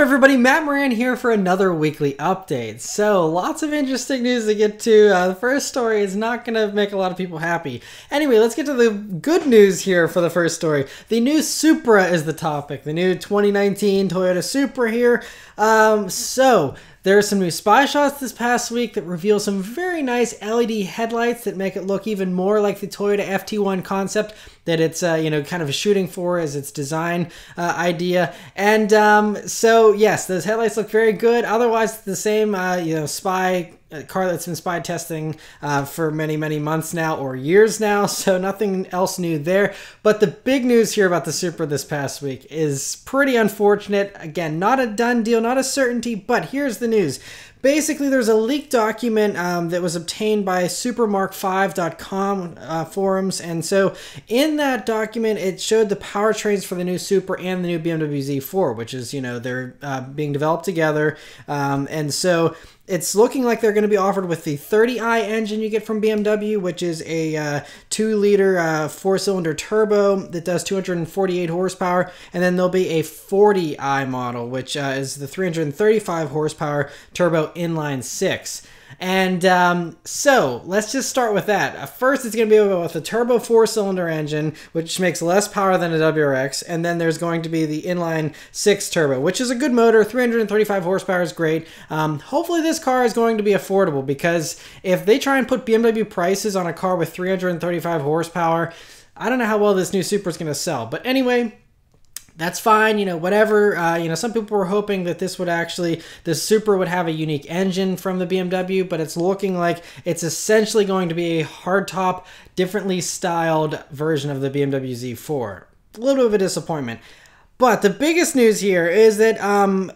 everybody? Matt Maran here for another weekly update. So lots of interesting news to get to. The first story is not going to make a lot of people happy. Anyway, let's get to the good news here for the first story. The new Supra is the topic. The new 2019 Toyota Supra here. There are some new spy shots this past week that reveal some very nice LED headlights that make it look even more like the Toyota FT1 concept that it's kind of shooting for as its design idea. And so yes, those headlights look very good. Otherwise, it's the same spy car that's been spy testing for many months now, or years now, so nothing else new there. But the big news here about the Supra this past week is pretty unfortunate. Again, not a done deal, not a certainty, but here's the news. Basically, there's a leaked document that was obtained by supermark5.com forums, and so in that document, it showed the powertrains for the new Supra and the new BMW Z4, which is, they're being developed together, and so it's looking like they're going to be offered with the 30i engine you get from BMW, which is a 2-liter 4-cylinder turbo that does 248 horsepower. And then there'll be a 40i model, which is the 335 horsepower turbo inline 6. And so let's just start with that. First, it's going to be with a turbo 4-cylinder engine, which makes less power than a WRX. And then there's going to be the inline 6 turbo, which is a good motor. 335 horsepower is great. Hopefully this car is going to be affordable, because if they try and put BMW prices on a car with 335 horsepower, I don't know how well this new Supra is going to sell. But anyway, that's fine, whatever. Some people were hoping that this Supra would have a unique engine from the BMW, but it's looking like it's essentially going to be a hardtop, differently styled version of the BMW Z4. A little bit of a disappointment. But the biggest news here is that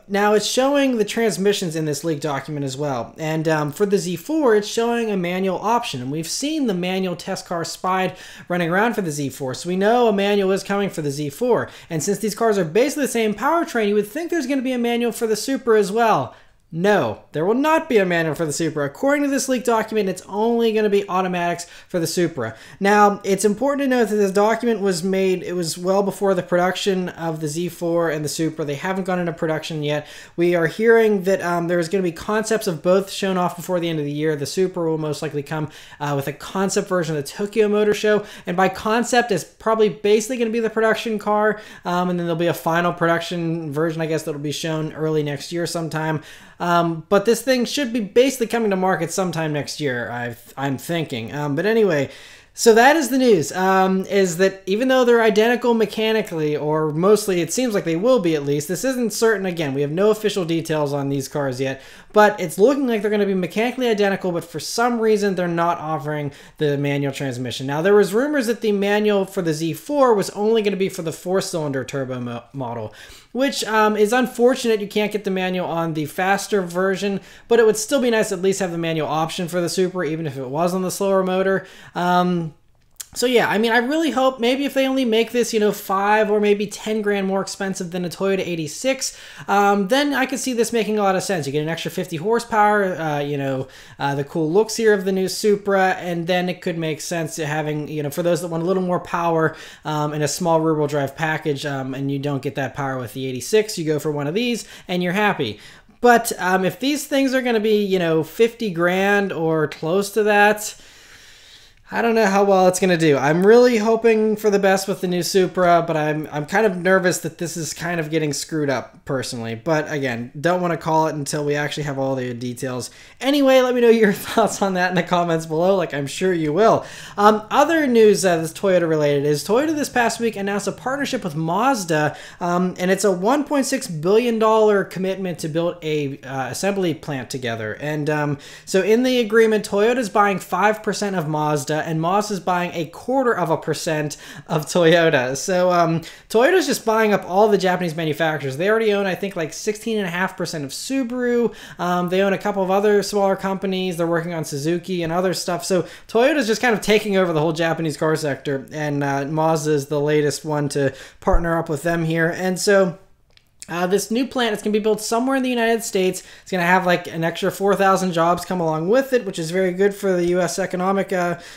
now it's showing the transmissions in this leaked document as well. And for the Z4, it's showing a manual option. And we've seen the manual test car spied running around for the Z4. So we know a manual is coming for the Z4. And since these cars are basically the same powertrain, you would think there's going to be a manual for the Supra as well. No, there will not be a manual for the Supra. According to this leaked document, it's only going to be automatics for the Supra. Now, it's important to note that this document was made, it was well before the production of the Z4 and the Supra. They haven't gone into production yet. We are hearing that there's going to be concepts of both shown off before the end of the year. The Supra will most likely come with a concept version of the Tokyo Motor Show. And by concept, it's probably basically going to be the production car. And then there'll be a final production version, I guess, that'll be shown early next year sometime. But this thing should be basically coming to market sometime next year, I'm thinking. But anyway, so that is the news, is that even though they're identical mechanically, or mostly it seems like they will be at least, this isn't certain. Again, we have no official details on these cars yet, but it's looking like they're going to be mechanically identical, but for some reason they're not offering the manual transmission. Now, there was rumors that the manual for the Z4 was only going to be for the 4-cylinder turbo model, which is unfortunate. You can't get the manual on the faster version, but it would still be nice to at least have the manual option for the Supra, even if it was on the slower motor. So yeah, I mean, I really hope maybe if they only make this, 5 or maybe 10 grand more expensive than a Toyota 86, then I could see this making a lot of sense. You get an extra 50 horsepower, the cool looks here of the new Supra, and then it could make sense to having, for those that want a little more power in a small rear-wheel drive package, and you don't get that power with the 86, you go for one of these and you're happy. But if these things are going to be, 50 grand or close to that, I don't know how well it's going to do. I'm really hoping for the best with the new Supra, but I'm kind of nervous that this is kind of getting screwed up personally. But again, don't want to call it until we actually have all the details. Anyway, let me know your thoughts on that in the comments below, like I'm sure you will. Other news that's Toyota related is Toyota this past week announced a partnership with Mazda, and it's a $1.6 billion commitment to build a assembly plant together. And so in the agreement, Toyota's buying 5% of Mazda, and Mazda's buying 0.25% of Toyota. So Toyota's just buying up all the Japanese manufacturers. They already own, I think, like 16.5% of Subaru. They own a couple of other smaller companies. They're working on Suzuki and other stuff. So Toyota's just kind of taking over the whole Japanese car sector, and Mazda is the latest one to partner up with them here. And so This new plant is going to be built somewhere in the United States. It's going to have like an extra 4,000 jobs come along with it, which is very good for the U.S. economic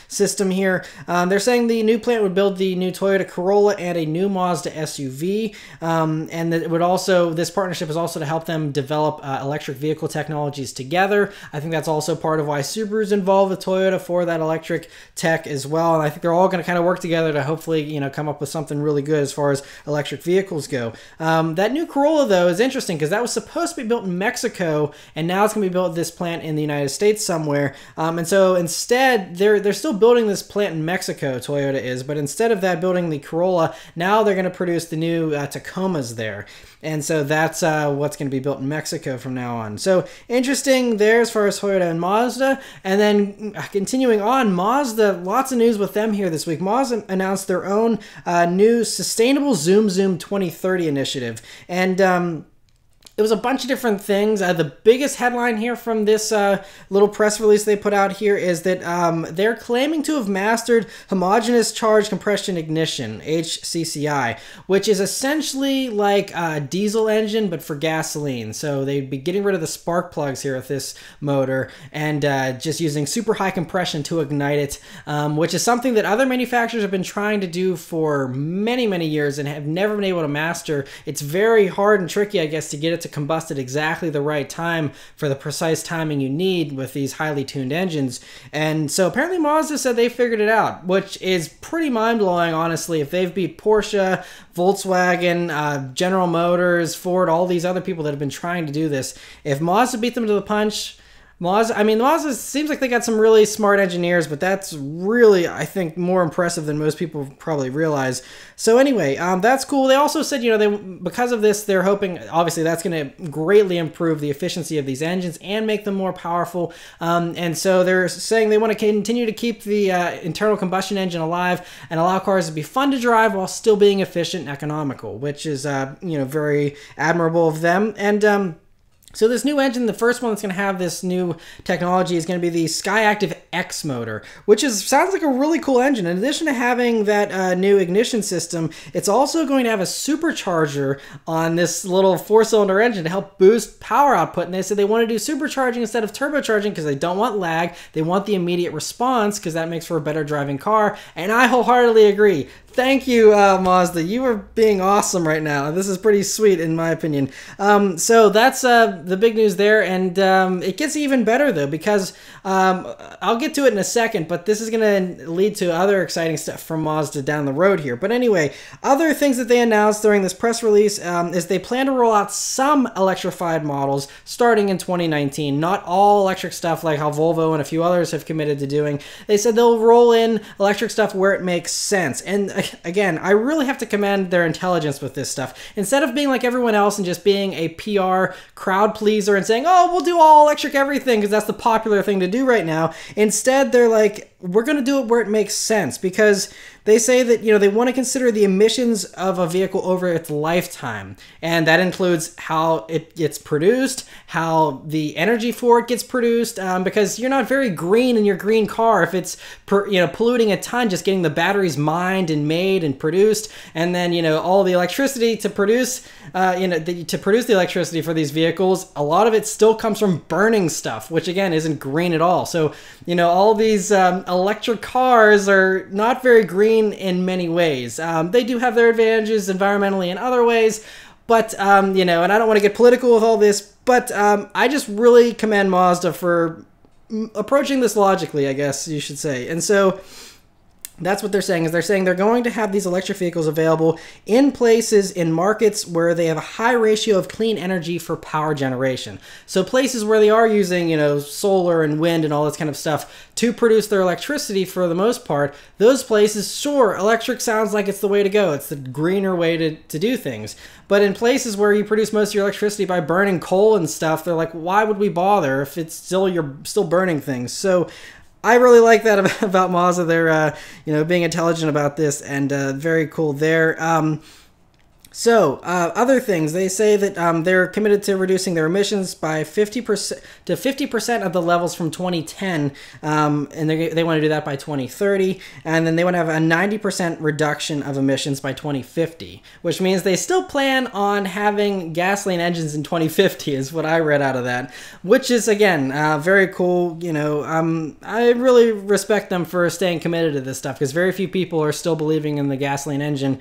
system here. They're saying the new plant would build the new Toyota Corolla and a new Mazda SUV, and that it would also, this partnership is also to help them develop electric vehicle technologies together. I think that's also part of why Subaru's involved with Toyota for that electric tech as well. And I think they're all going to kind of work together to hopefully, you know, come up with something really good as far as electric vehicles go. That new Corolla, though, is interesting because that was supposed to be built in Mexico, and now it's going to be built at this plant in the United States somewhere. And so instead, they're still building this plant in Mexico, Toyota is, but instead of that building the Corolla, now they're going to produce the new Tacomas there. And so that's what's going to be built in Mexico from now on. So interesting there as far as Toyota and Mazda. And then continuing on, Mazda, lots of news with them here this week. Mazda announced their own new Sustainable Zoom Zoom 2030 initiative. And it was a bunch of different things. The biggest headline here from this little press release they put out here is that they're claiming to have mastered homogeneous charge compression ignition, HCCI, which is essentially like a diesel engine but for gasoline. So they'd be getting rid of the spark plugs here with this motor and just using super high compression to ignite it, which is something that other manufacturers have been trying to do for many, many years and have never been able to master. It's very hard and tricky, I guess, to get it to combust at exactly the right time for the precise timing you need with these highly tuned engines. And so apparently Mazda said they figured it out, which is pretty mind-blowing, honestly. If they've beat Porsche, Volkswagen, General Motors, Ford, all these other people that have been trying to do this, if Mazda beat them to the punch, Mazda seems like they got some really smart engineers, but that's really, I think, more impressive than most people probably realize. So anyway, that's cool. They also said, you know, because of this, they're hoping, obviously, that's going to greatly improve the efficiency of these engines and make them more powerful. And so they're saying they want to continue to keep the internal combustion engine alive and allow cars to be fun to drive while still being efficient and economical, which is, you know, very admirable of them. And so this new engine, the first one that's going to have this new technology is going to be the Skyactiv X motor, which sounds like a really cool engine. In addition to having that new ignition system, it's also going to have a supercharger on this little 4-cylinder engine to help boost power output. And they said they want to do supercharging instead of turbocharging because they don't want lag. They want the immediate response because that makes for a better driving car. And I wholeheartedly agree. Thank you, Mazda. You are being awesome right now. This is pretty sweet, in my opinion. So that's the big news there, and it gets even better, though, because I'll get to it in a second, but this is going to lead to other exciting stuff from Mazda down the road here. But anyway, other things that they announced during this press release is they plan to roll out some electrified models starting in 2019. Not all electric stuff like how Volvo and a few others have committed to doing. They said they'll roll in electric stuff where it makes sense. And again, I really have to commend their intelligence with this stuff. Instead of being like everyone else and just being a PR crowd pleaser and saying, oh, we'll do all electric everything because that's the popular thing to do right now. Instead, they're like, we're going to do it where it makes sense, because they say that, you know, they want to consider the emissions of a vehicle over its lifetime. And that includes how it gets produced, how the energy for it gets produced, because you're not very green in your green car if it's, polluting a ton just getting the batteries mined and made and produced. And then, you know, all the electricity to produce, to produce the electricity for these vehicles, a lot of it still comes from burning stuff, which again isn't green at all. So, you know, all these electric cars are not very green in many ways. They do have their advantages environmentally in other ways, but, you know, and I don't want to get political with all this, but I just really commend Mazda for approaching this logically, I guess you should say. And so that's what they're saying, is they're saying they're going to have these electric vehicles available in places, in markets where they have a high ratio of clean energy for power generation. So places where they are using, you know, solar and wind and all this kind of stuff to produce their electricity for the most part, those places, sure, electric sounds like it's the way to go. It's the greener way to do things. But in places where you produce most of your electricity by burning coal and stuff, they're like, why would we bother if it's you're still burning things? So I really like that about Mazda. They're, being intelligent about this, and very cool there. So, other things, they say that they're committed to reducing their emissions by 50% to 50% of the levels from 2010, and they want to do that by 2030, and then they want to have a 90% reduction of emissions by 2050, which means they still plan on having gasoline engines in 2050, is what I read out of that, which is, again, very cool. You know, I really respect them for staying committed to this stuff, because very few people are still believing in the gasoline engine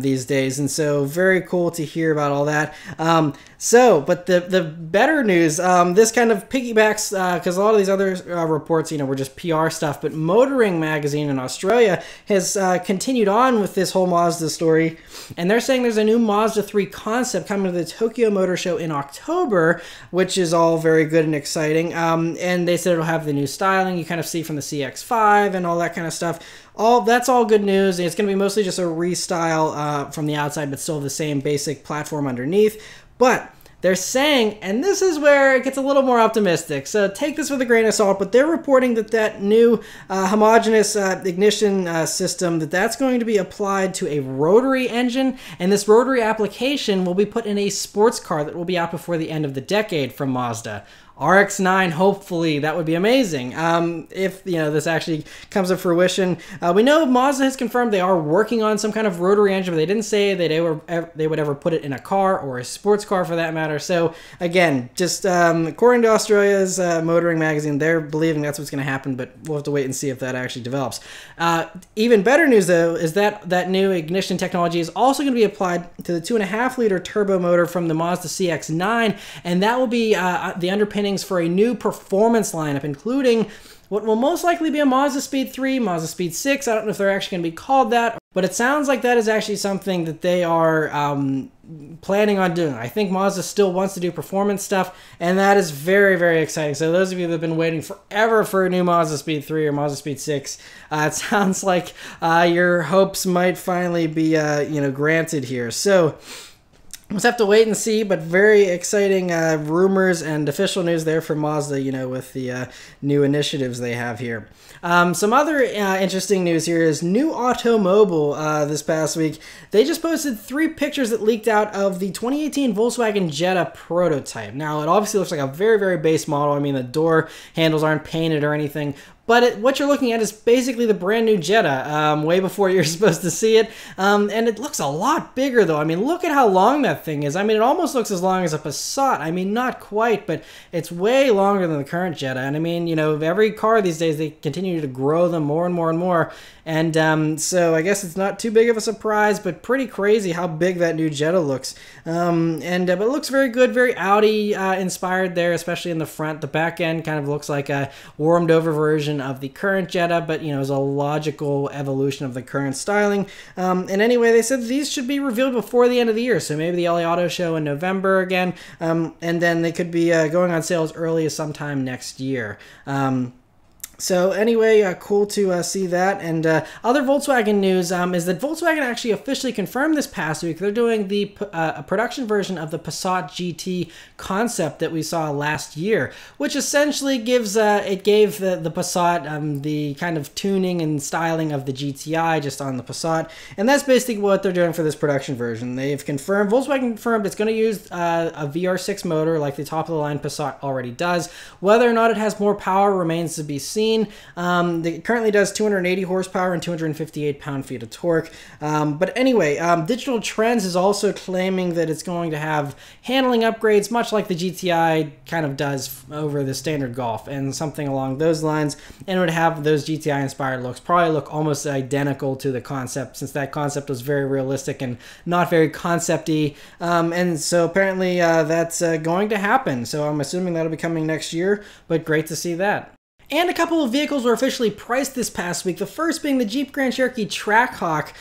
these days, and so very cool to hear about all that. But the better news, this kind of piggybacks, because a lot of these other reports, you know, were just PR stuff, but Motoring magazine in Australia has continued on with this whole Mazda story, and they're saying there's a new Mazda 3 concept coming to the Tokyo Motor Show in October, which is all very good and exciting, and they said it'll have the new styling you kind of see from the CX-5 and all that kind of stuff. That's all good news. It's going to be mostly just a restyle from the outside, but still the same basic platform underneath. But they're saying, and this is where it gets a little more optimistic, so take this with a grain of salt, but they're reporting that that new homogeneous ignition system, that's going to be applied to a rotary engine, and this rotary application will be put in a sports car that will be out before the end of the decade from Mazda. RX-9, hopefully, that would be amazing. If, you know, this actually comes to fruition. We know Mazda has confirmed they are working on some kind of rotary engine, but they didn't say that they would ever put it in a car or a sports car for that matter. So, again, just according to Australia's Motoring magazine, they're believing that's what's going to happen, but we'll have to wait and see if that actually develops. Even better news, though, is that that new ignition technology is also going to be applied to the 2.5-liter turbo motor from the Mazda CX-9, and that will be the underpinning for a new performance lineup, including what will most likely be a Mazda Speed 3, Mazda Speed 6. I don't know if they're actually going to be called that, but it sounds like that is actually something that they are planning on doing. I think Mazda still wants to do performance stuff, and that is very, very exciting. So those of you that have been waiting forever for a new Mazda Speed 3 or Mazda Speed 6, it sounds like your hopes might finally be granted here. So we'll just have to wait and see, but very exciting rumors and official news there for Mazda, you know, with the new initiatives they have here. Some other interesting news here is New Automobile this past week. They just posted 3 pictures that leaked out of the 2018 Volkswagen Jetta prototype. Now, it obviously looks like a very, very base model. I mean, the door handles aren't painted or anything, but what you're looking at is basically the brand new Jetta, way before you're supposed to see it. And it looks a lot bigger, though. I mean, look at how long that thing is. I mean, it almost looks as long as a Passat. I mean, not quite, but it's way longer than the current Jetta. And I mean, you know, every car these days, they continue to grow them more and more and more. And so I guess it's not too big of a surprise, but pretty crazy how big that new Jetta looks. But it looks very good, very Audi inspired there, especially in the front. The back end kind of looks like a warmed over version of the current Jetta, but you know, is a logical evolution of the current styling. And anyway, they said these should be revealed before the end of the year, so maybe the LA Auto Show in November again, and then they could be going on sale as early as sometime next year. So anyway, cool to see that. And other Volkswagen news is that Volkswagen actually officially confirmed this past week they're doing the production version of the Passat GT concept that we saw last year, which essentially gives it gave the Passat the kind of tuning and styling of the GTI just on the Passat, and that's basically what they're doing for this production version. They've confirmed, Volkswagen confirmed it's going to use a VR6 motor like the top of the line Passat already does. Whether or not it has more power remains to be seen. It currently does 280 horsepower and 258 pound-feet of torque. But anyway, Digital Trends is also claiming that it's going to have handling upgrades, much like the GTI kind of does over the standard Golf, and something along those lines. And it would have those GTI-inspired looks, probably look almost identical to the concept, since that concept was very realistic and not very concept-y. And so apparently that's going to happen. So I'm assuming that'll be coming next year, but great to see that. And a couple of vehicles were officially priced this past week. The first being the Jeep Grand Cherokee Trackhawk,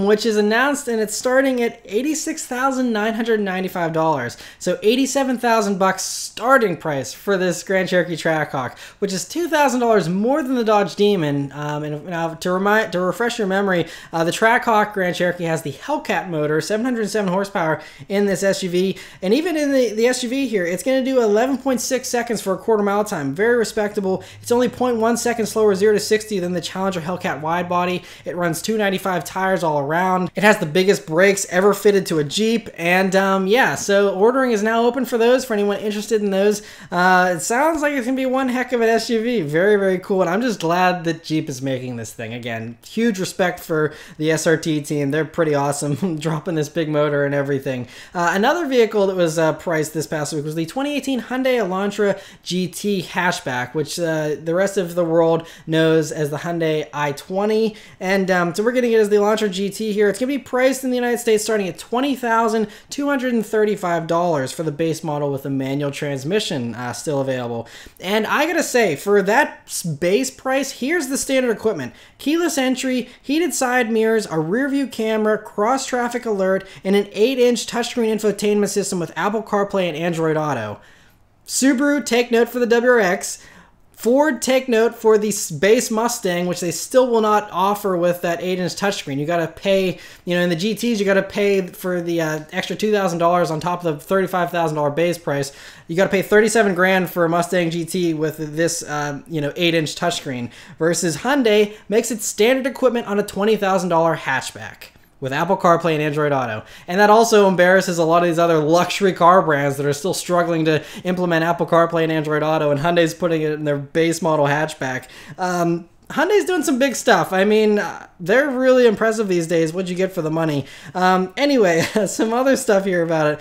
which is announced, and it's starting at $86,995. So $87,000 starting price for this Grand Cherokee Trackhawk, which is $2,000 more than the Dodge Demon. And now to refresh your memory, the Trackhawk Grand Cherokee has the Hellcat motor, 707 horsepower in this SUV, and even in the SUV here, it's going to do 11.6 seconds for a quarter mile time. Very respectable. It's only 0.1 seconds slower 0 to 60 than the Challenger Hellcat wide body. It runs 295 tires all around. It has the biggest brakes ever fitted to a Jeep, and yeah, so ordering is now open for those, for anyone interested in those. It sounds like it's gonna be one heck of an SUV. Very, very cool, and I'm just glad that Jeep is making this thing. Again, huge respect for the SRT team. They're pretty awesome, dropping this big motor and everything. Another vehicle that was priced this past week was the 2018 Hyundai Elantra GT Hatchback, which the rest of the world knows as the Hyundai i20, and so we're getting it as the Elantra GT here. It's going to be priced in the United States starting at $20,235 for the base model with a manual transmission still available. And I gotta say, for that base price, here's the standard equipment: keyless entry, heated side mirrors, a rear view camera, cross traffic alert, and an 8-inch touchscreen infotainment system with Apple CarPlay and Android Auto. Subaru, take note for the WRX. Ford, take note for the base Mustang, which they still will not offer with that 8-inch touchscreen. You got to pay, in the GTs, you got to pay for the extra $2,000 on top of the $35,000 base price. You got to pay $37,000 for a Mustang GT with this, 8-inch touchscreen. Versus Hyundai makes it standard equipment on a $20,000 hatchback with Apple CarPlay and Android Auto. And that also embarrasses a lot of these other luxury car brands that are still struggling to implement Apple CarPlay and Android Auto, and Hyundai's putting it in their base model hatchback. Hyundai's doing some big stuff. I mean, they're really impressive these days. What'd you get for the money? Anyway, some other stuff here about it.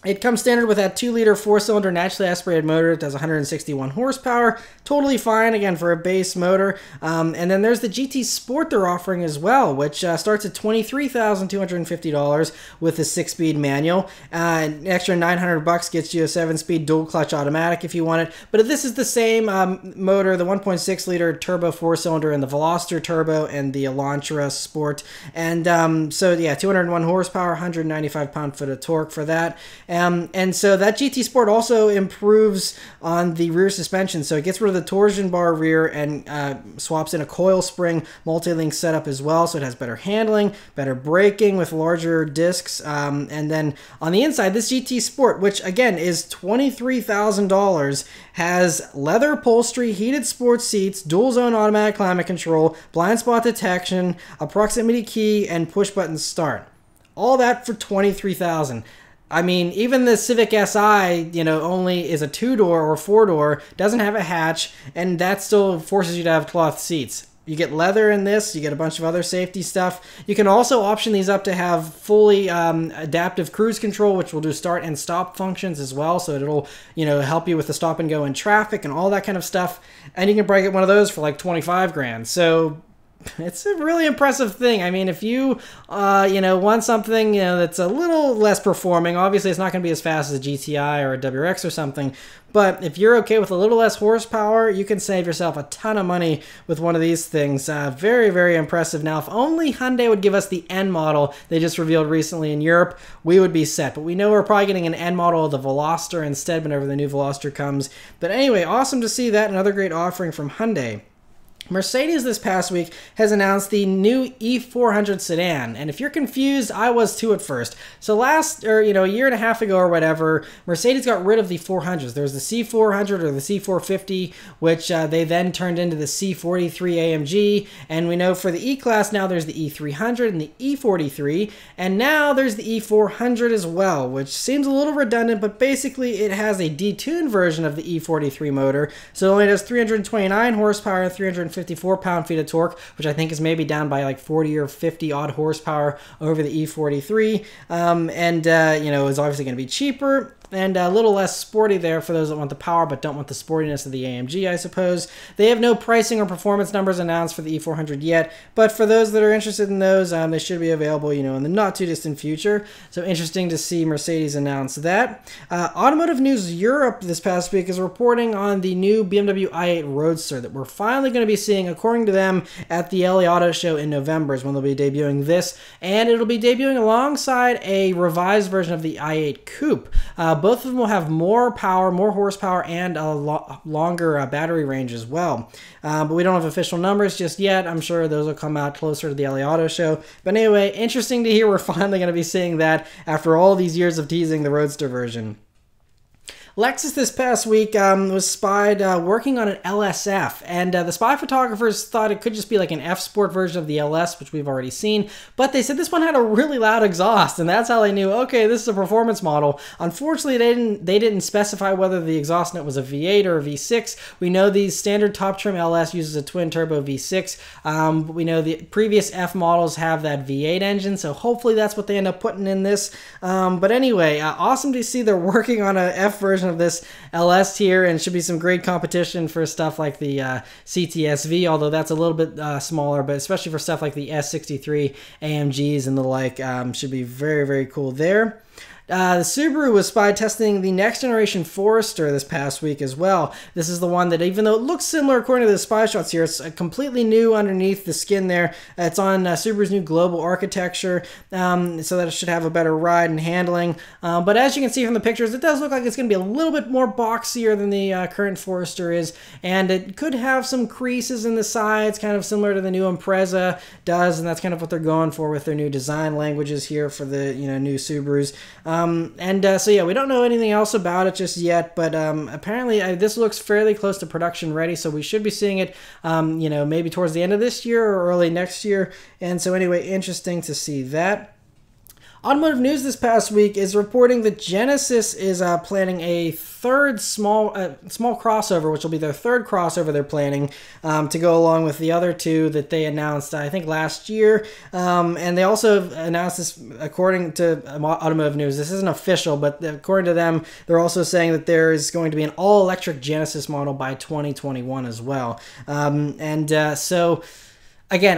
It comes standard with that 2-liter 4-cylinder naturally aspirated motor. It does 161 horsepower. Totally fine, again, for a base motor. And then there's the GT Sport they're offering as well, which starts at $23,250 with a 6-speed manual. An extra $900 gets you a 7-speed dual-clutch automatic if you want it. But this is the same motor, the 1.6-liter turbo 4-cylinder and the Veloster turbo and the Elantra Sport. And so, yeah, 201 horsepower, 195 pound-foot of torque for that. And so that GT Sport also improves on the rear suspension. So it gets rid of the torsion bar rear and swaps in a coil spring multi-link setup as well. So it has better handling, better braking with larger discs. And then on the inside, this GT Sport, which again is $23,000, has leather upholstery, heated sports seats, dual zone automatic climate control, blind spot detection, a proximity key, and push button start. All that for $23,000. I mean, even the Civic Si, only is a 2-door or 4-door, doesn't have a hatch, and that still forces you to have cloth seats. You get leather in this, you get a bunch of other safety stuff. You can also option these up to have fully adaptive cruise control, which will do start and stop functions as well, so it'll, help you with the stop and go in traffic and all that kind of stuff. And you can probably get one of those for like $25,000. So it's a really impressive thing. I mean, if you, want something, that's a little less performing, obviously it's not going to be as fast as a GTI or a WRX or something, but if you're okay with a little less horsepower, you can save yourself a ton of money with one of these things. Very, very impressive. Now, if only Hyundai would give us the N model they just revealed recently in Europe, we would be set. But we know we're probably getting an N model of the Veloster instead whenever the new Veloster comes. But anyway, awesome to see that. Another great offering from Hyundai. Mercedes this past week has announced the new E400 Sedan, and if you're confused, I was too at first. So a year and a half ago or whatever, Mercedes got rid of the 400s. There was the C400 or the C450, which they then turned into the C43 AMG, and we know for the E-Class now there's the E300 and the E43, and now there's the E400 as well, which seems a little redundant, but basically it has a detuned version of the E43 motor, so it only does 329 horsepower and 354 pound-feet of torque, which I think is maybe down by like 40 or 50 odd horsepower over the E43. It's obviously going to be cheaper and a little less sporty there for those that want the power but don't want the sportiness of the AMG, I suppose. They have no pricing or performance numbers announced for the E400 yet, but for those that are interested in those, they should be available, in the not too distant future. So interesting to see Mercedes announce that. Automotive News Europe this past week is reporting on the new BMW i8 Roadster that we're finally going to be seeing, according to them, at the LA Auto Show in November is when they'll be debuting this, and it'll be debuting alongside a revised version of the i8 Coupe. Both of them will have more power, more horsepower, and a longer battery range as well. But we don't have official numbers just yet. I'm sure those will come out closer to the LA Auto Show. But anyway, interesting to hear we're finally going to be seeing that after all these years of teasing the Roadster version. Lexus this past week was spied working on an LSF, and the spy photographers thought it could just be like an F Sport version of the LS, which we've already seen, but they said this one had a really loud exhaust, and that's how they knew, okay, this is a performance model. Unfortunately, they didn't specify whether the exhaust net was a V8 or a V6. We know the standard top trim LS uses a twin-turbo V6, but we know the previous F models have that V8 engine, so hopefully that's what they end up putting in this. But anyway, awesome to see they're working on a F version of this LS here, and should be some great competition for stuff like the CTSV, although that's a little bit smaller, but especially for stuff like the S63 AMGs and the like, should be very, very cool there. The Subaru was spied testing the next generation Forester this past week as well. This is the one that, even though it looks similar according to the spy shots here, it's completely new underneath the skin there. It's on Subaru's new global architecture, so that it should have a better ride and handling. But as you can see from the pictures, it does look like it's going to be a little bit more boxier than the current Forester is, and it could have some creases in the sides, kind of similar to the new Impreza does, and that's kind of what they're going for with their new design languages here for the new Subarus. So yeah, we don't know anything else about it just yet, but apparently this looks fairly close to production ready, so we should be seeing it, maybe towards the end of this year or early next year. And so anyway, interesting to see that. Automotive News this past week is reporting that Genesis is planning a third small crossover, which will be their third crossover they're planning to go along with the other two that they announced, I think, last year. And they also announced this, according to Automotive News. This isn't official, but according to them, they're also saying that there is going to be an all-electric Genesis model by 2021 as well. So... Again,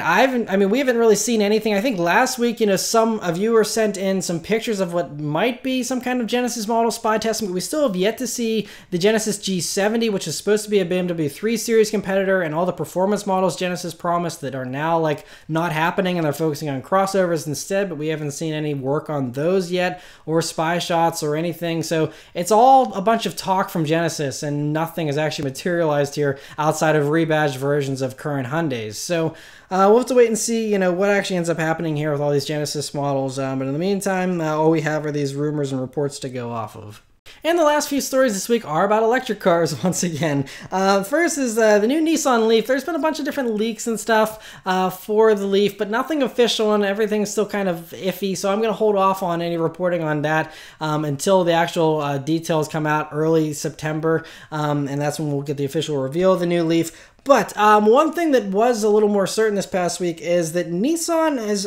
we haven't really seen anything. I think last week, a viewer sent in some pictures of what might be some kind of Genesis model spy testing, but we still have yet to see the Genesis G70, which is supposed to be a BMW 3 Series competitor, and all the performance models Genesis promised that are now not happening, and they're focusing on crossovers instead, but we haven't seen any work on those yet, or spy shots or anything. So it's all a bunch of talk from Genesis, and nothing has actually materialized here outside of rebadged versions of current Hyundais. So we'll have to wait and see, what actually ends up happening here with all these Genesis models. But in the meantime, all we have are these rumors and reports to go off of. And the last few stories this week are about electric cars once again. First is the new Nissan Leaf. There's been a bunch of different leaks and stuff for the Leaf, but nothing official, and everything's still kind of iffy, so I'm going to hold off on any reporting on that until the actual details come out early September, and that's when we'll get the official reveal of the new Leaf. But one thing that was a little more certain this past week is that Nissan has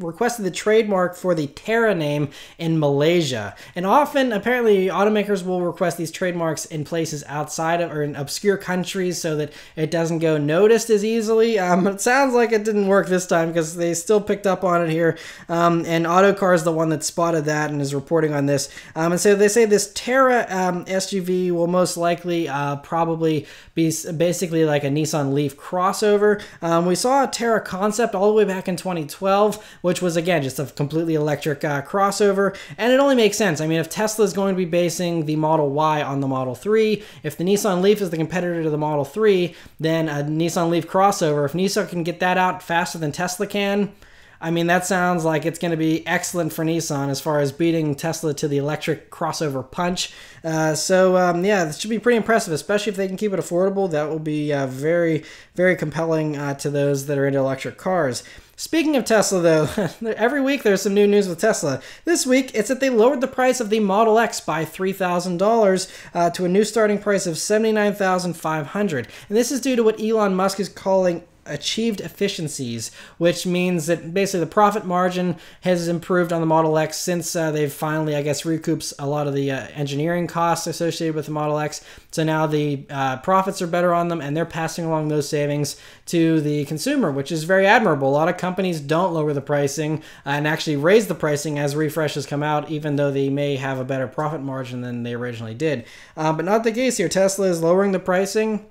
requested the trademark for the Terra name in Malaysia. And often, apparently, automakers will request these trademarks in places outside of, or in obscure countries, so that it doesn't go noticed as easily. It sounds like it didn't work this time, because they still picked up on it here. And Autocar is the one that spotted that and is reporting on this. And so they say this Terra SUV will most likely probably be basically like a Nissan Leaf crossover. We saw a Terra concept all the way back in 2012, which was, again, just a completely electric crossover, and it only makes sense. I mean, if Tesla is going to be basing the Model Y on the Model 3, if the Nissan Leaf is the competitor to the Model 3, then a Nissan Leaf crossover, if Nissan can get that out faster than Tesla can, I mean, that sounds like it's going to be excellent for Nissan as far as beating Tesla to the electric crossover punch. Yeah, this should be pretty impressive, especially if they can keep it affordable. That will be very, very compelling to those that are into electric cars. Speaking of Tesla, though, every week there's some new news with Tesla. This week, it's that they lowered the price of the Model X by $3,000 to a new starting price of $79,500. And this is due to what Elon Musk is calling achieved efficiencies, which means that basically the profit margin has improved on the Model X since they've finally, I guess, recouped a lot of the engineering costs associated with the Model X. So now the profits are better on them, and they're passing along those savings to the consumer, which is very admirable. A lot of companies don't lower the pricing and actually raise the pricing as refreshes come out, even though they may have a better profit margin than they originally did. But not the case here. Tesla is lowering the pricing.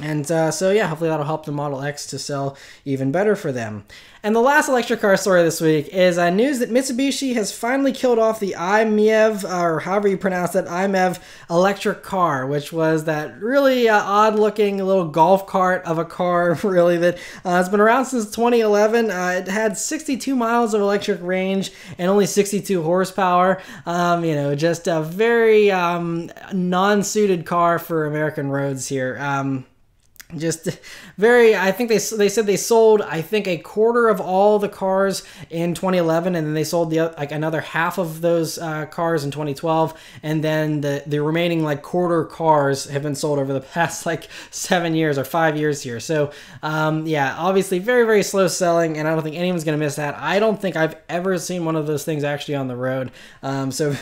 And so yeah, hopefully that'll help the Model X to sell even better for them. And the last electric car story this week is news that Mitsubishi has finally killed off the i-MiEV, or however you pronounce that, i-MiEV electric car, which was that really odd-looking little golf cart of a car, really, that has been around since 2011. It had 62 miles of electric range and only 62 horsepower. You know, just a very non-suited car for American roads here. Just very, I think they said they sold, I think, a quarter of all the cars in 2011, and then they sold like another half of those cars in 2012, and then the remaining like quarter cars have been sold over the past like 7 years or 5 years here. So yeah, obviously very, very slow selling, and I don't think anyone's gonna miss that. I don't think I've ever seen one of those things actually on the road. So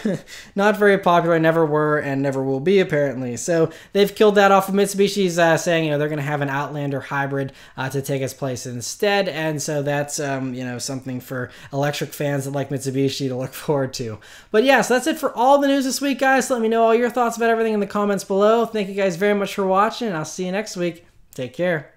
not very popular, never were and never will be apparently. So they've killed that off of Mitsubishi's saying, you know, they're going to have an Outlander hybrid to take its place instead, and so that's you know, something for electric fans that like Mitsubishi to look forward to. But yeah, so that's it for all the news this week, guys. Let me know all your thoughts about everything in the comments below. Thank you guys very much for watching, and I'll see you next week. Take care.